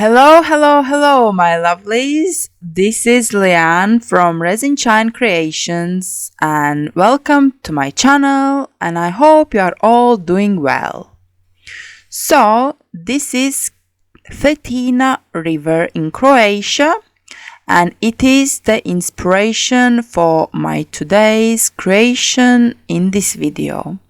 Hello, my lovelies. This is Leanne from Resin Creations, and welcome to my channel. And I hope you are all doing well. So, this is Cetina River in Croatia, and it is the inspiration for my today's creation in this video.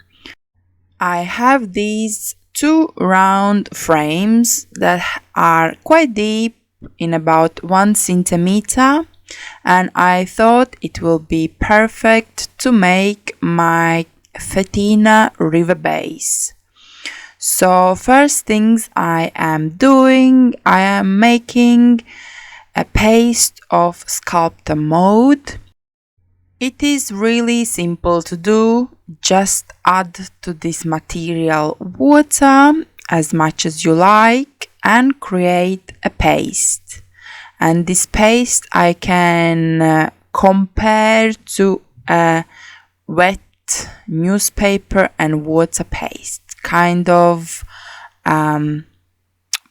I have these two round frames that are quite deep, in about 1 centimeter, and I thought it will be perfect to make my Cetina river base. So first things I am doing, I am making a paste of Sculptamold. It is really simple to do. Just add to this material water as much as you like and create a paste. And this paste I can compare to a wet newspaper and water paste, kind of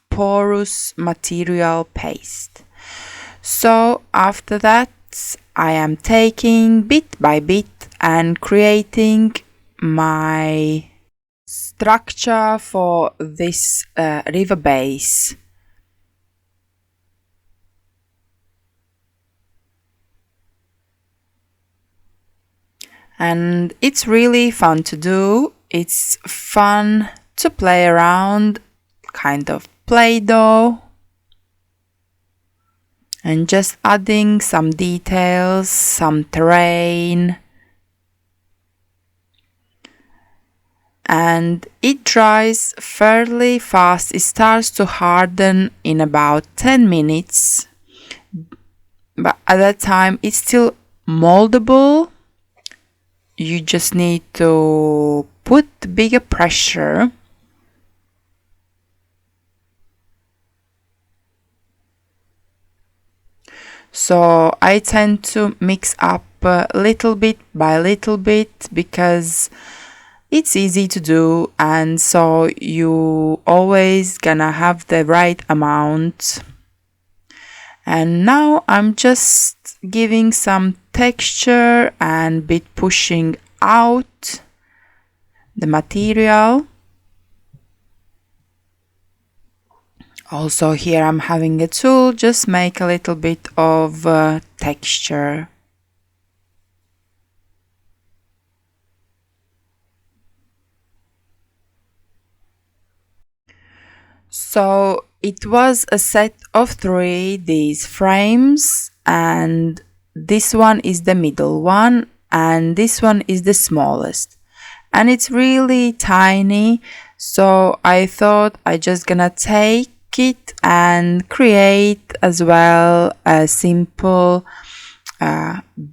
porous material paste. So after that, I am taking bit by bit and creating my structure for this river base. And it's really fun to do. It's fun to play around, kind of Play-Doh. And just adding some details, some terrain. And it dries fairly fast. It starts to harden in about 10 minutes. But at that time it's still moldable. You just need to put bigger pressure. So I tend to mix up little bit by little bit because it's easy to do, and so you always gonna have the right amount. And now I'm just giving some texture and bit pushing out the material. Also here I'm having a tool, just make a little bit of texture. So it was a set of 3, these frames, and this one is the middle one and this one is the smallest. And it's really tiny, so I thought I just gonna take it and create as well a simple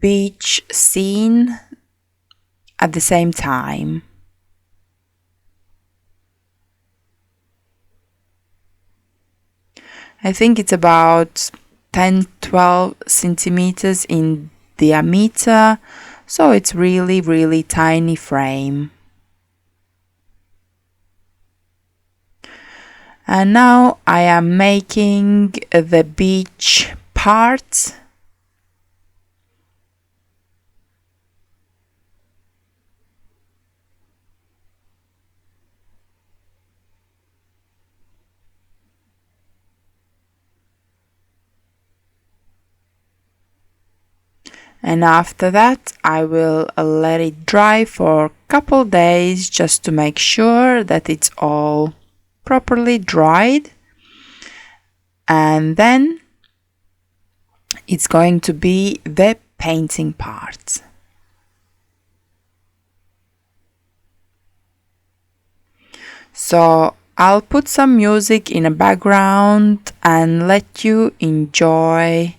beach scene at the same time. I think it's about 10-12 centimeters in diameter, so it's really tiny frame. And now I am making the beach part. And after that I will let it dry for a couple days just to make sure that it's all properly dried. And then it's going to be the painting part. So I'll put some music in a background and let you enjoy.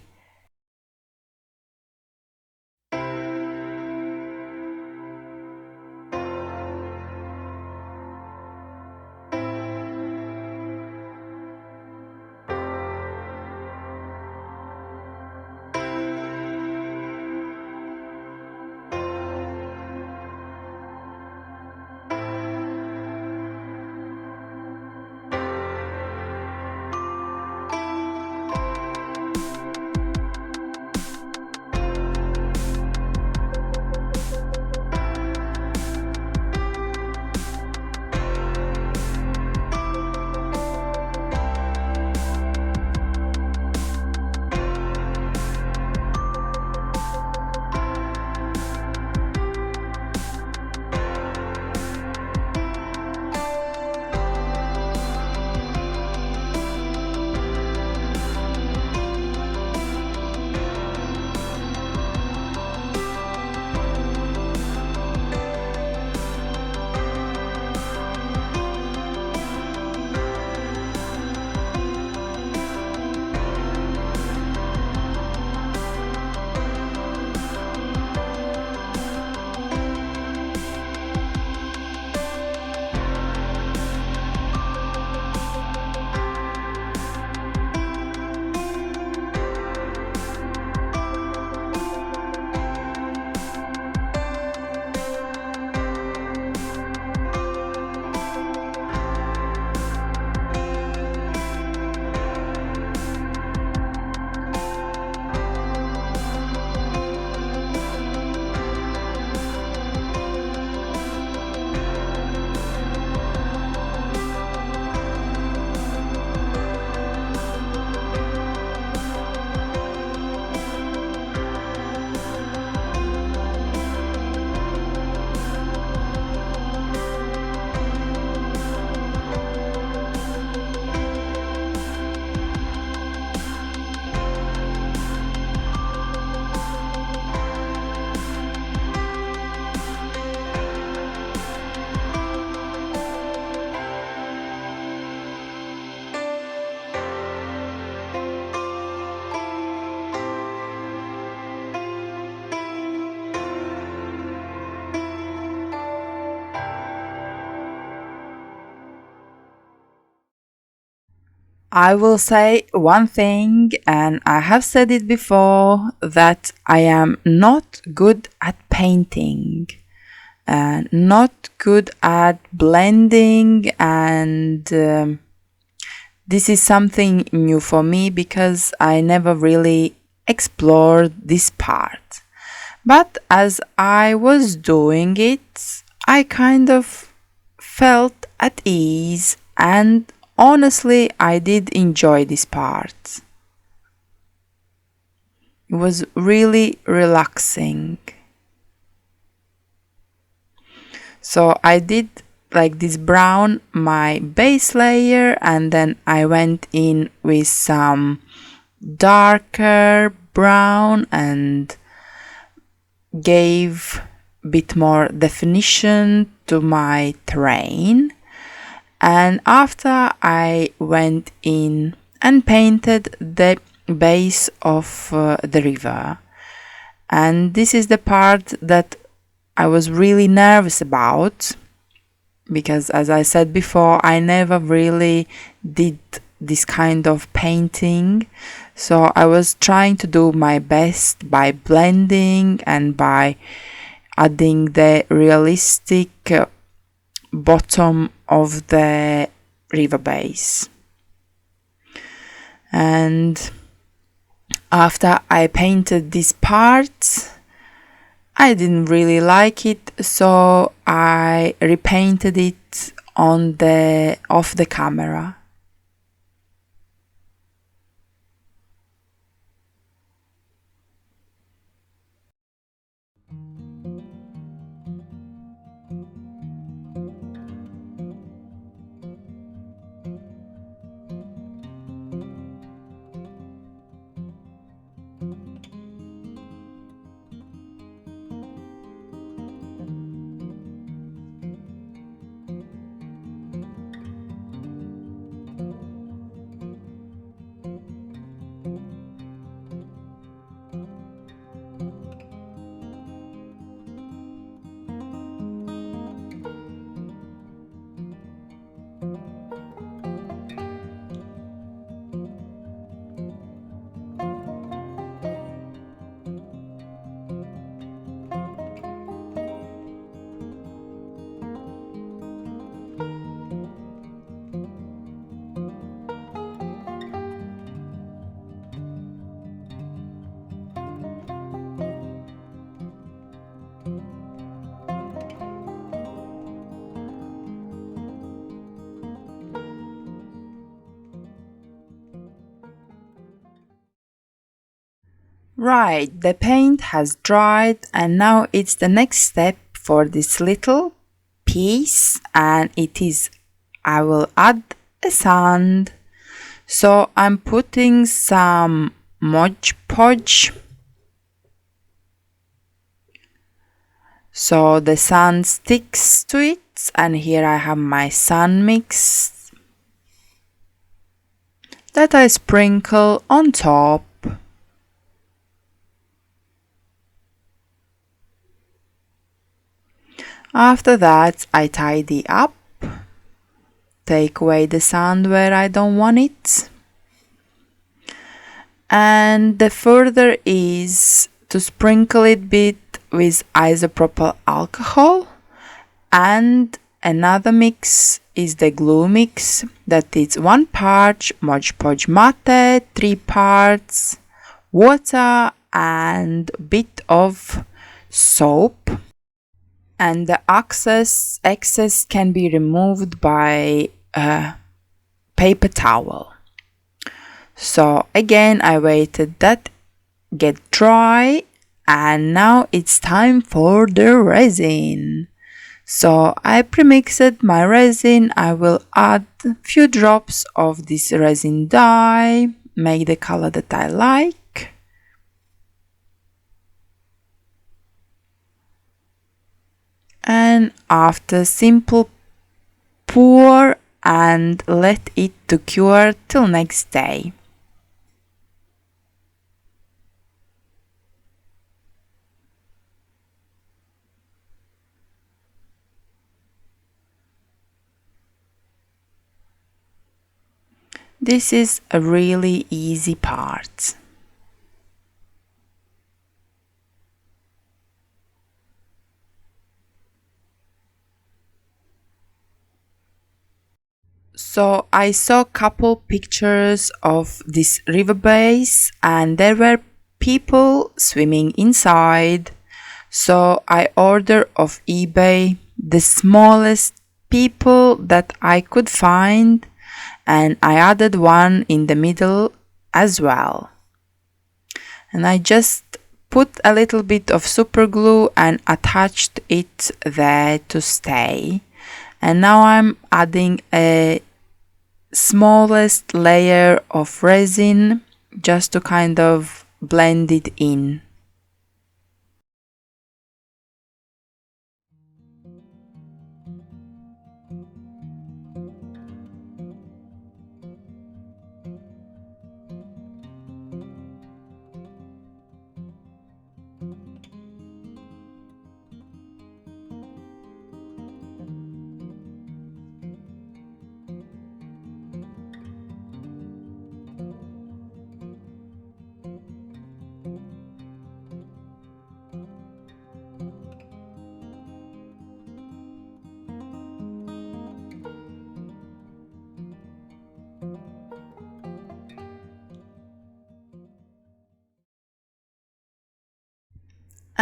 I will say one thing, and I have said it before, that I am not good at painting and not good at blending, and this is something new for me because I never really explored this part. But as I was doing it, I kind of felt at ease, and honestly, I did enjoy this part. It was really relaxing. So I did like this brown, my base layer, and then I went in with some darker brown and gave a bit more definition to my terrain. And after I went in and painted the base of the river. And this is the part that I was really nervous about, because as I said before, I never really did this kind of painting. So I was trying to do my best by blending and by adding the realistic bottom of the river base. And after I painted this part, I didn't really like it, so I repainted it off the camera. Right, the paint has dried, and now it's the next step for this little piece, and it is I will add a sand. So I'm putting some Mod Podge. So the sand sticks to it, and here I have my sand mix that I sprinkle on top. After that, I tidy up, take away the sand where I don't want it, and the further is to sprinkle it bit with isopropyl alcohol, and another mix is the glue mix, that is 1 part Mod Podge Matte, 3 parts water, and bit of soap. And the excess can be removed by a paper towel. So again, I waited that get dry, and now it's time for the resin. So I premixed my resin. I will add a few drops of this resin dye, make the color that I like. And after simple pour and let it to cure till next day. this is a really easy part. So I saw a couple pictures of this river base and there were people swimming inside. So I ordered off eBay the smallest people that I could find, and I added one in the middle as well. And I just put a little bit of super glue and attached it there to stay. And now I'm adding a smallest layer of resin just to kind of blend it in.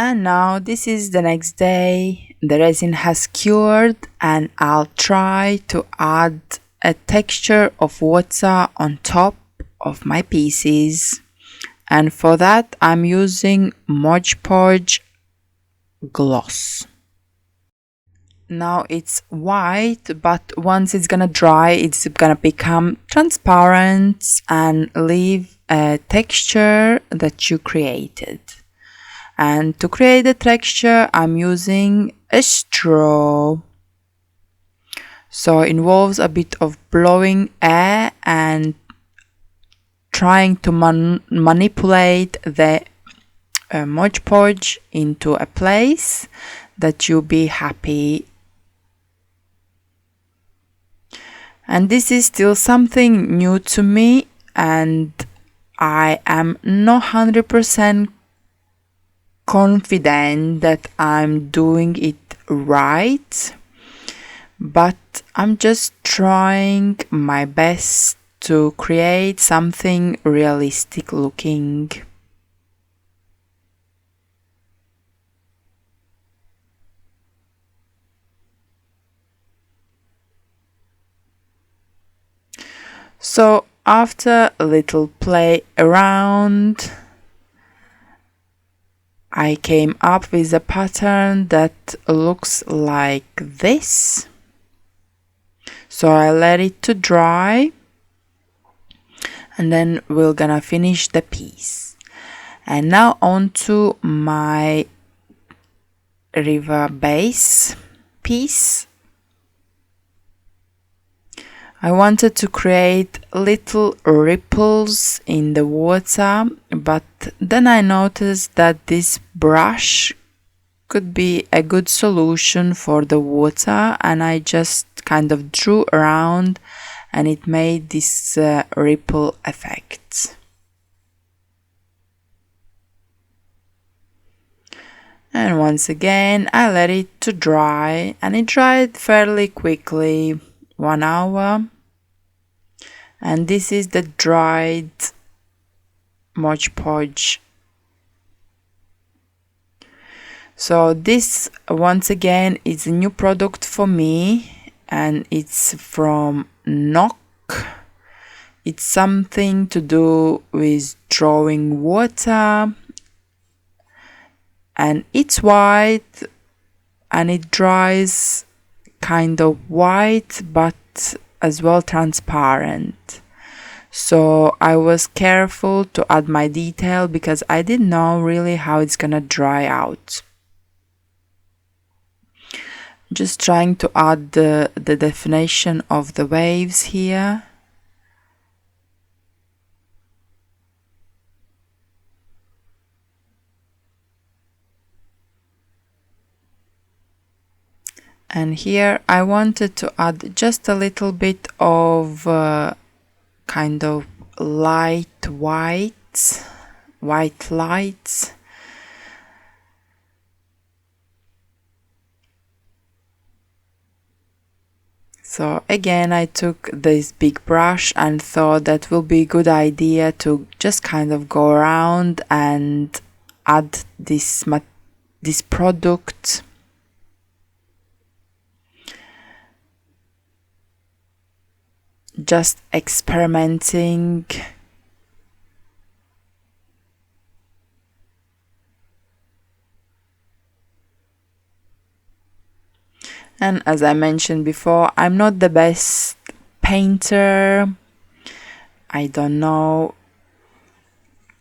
And now this is the next day. The resin has cured and I'll try to add a texture of water on top of my pieces. And for that I'm using Podge Gloss. Now it's white, but once it's gonna dry, it's gonna become transparent and leave a texture that you created. And to create the texture, I'm using a straw. So it involves a bit of blowing air and trying to manipulate the Mod Podge into a place that you'll be happy. And this is still something new to me, and I am not 100% confident that I'm doing it right, but I'm just trying my best to create something realistic looking. So after a little play around, I came up with a pattern that looks like this. So I let it to dry and then we're gonna finish the piece. And now on to my river base piece. I wanted to create little ripples in the water, but then I noticed that this brush could be a good solution for the water, and I just kind of drew around and it made this ripple effect. And once again I let it to dry, and it dried fairly quickly, 1 hour. And this is the dried Mod Podge. So this once again is a new product for me, and it's from Noch. It's something to do with drawing water, and it's white and it dries kind of white but as well transparent. So I was careful to add my detail because I didn't know really how it's gonna dry out. Just trying to add the definition of the waves here. And here I wanted to add just a little bit of kind of light white lights. So again, I took this big brush and thought that will be a good idea to just kind of go around and add this product. Just experimenting. And as I mentioned before, I'm not the best painter. I don't know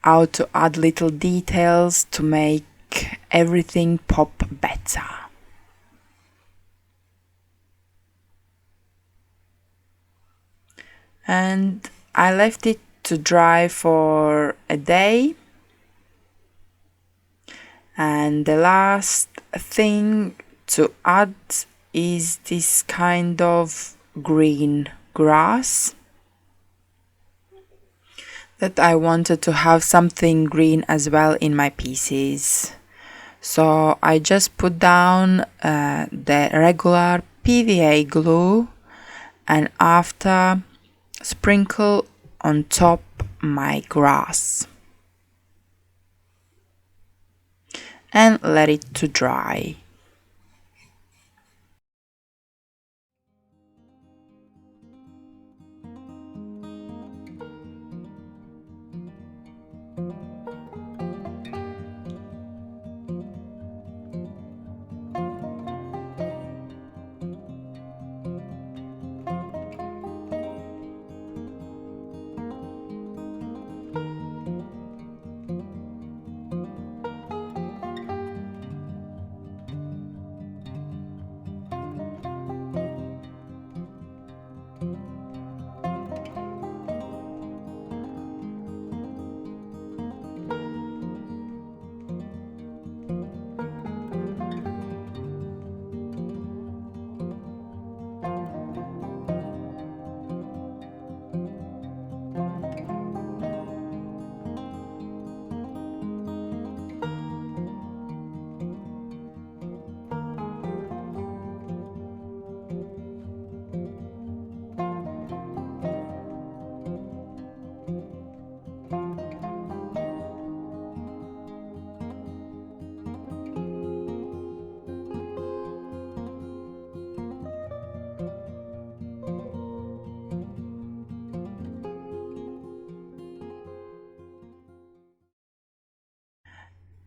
how to add little details to make everything pop better. And I left it to dry for a day. And the last thing to add is this kind of green grass, that I wanted to have something green as well in my pieces. So I just put down the regular PVA glue and after sprinkle on top my grass and let it to dry.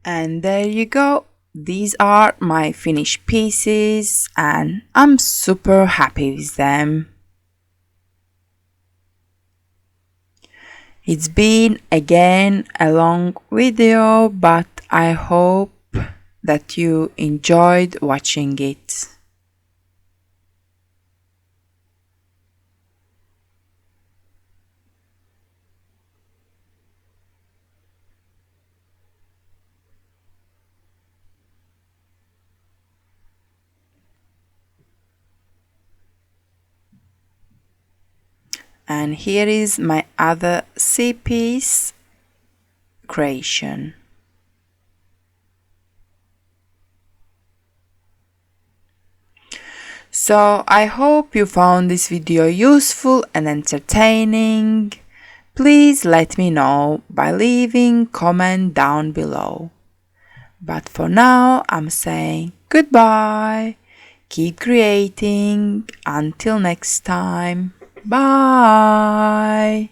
And there you go. These are my finished pieces and I'm super happy with them. It's been again a long video, but I hope that you enjoyed watching it. And here is my other C-piece creation. So I hope you found this video useful and entertaining. Please let me know by leaving a comment down below. But for now, I'm saying goodbye. Keep creating. Until next time. Bye.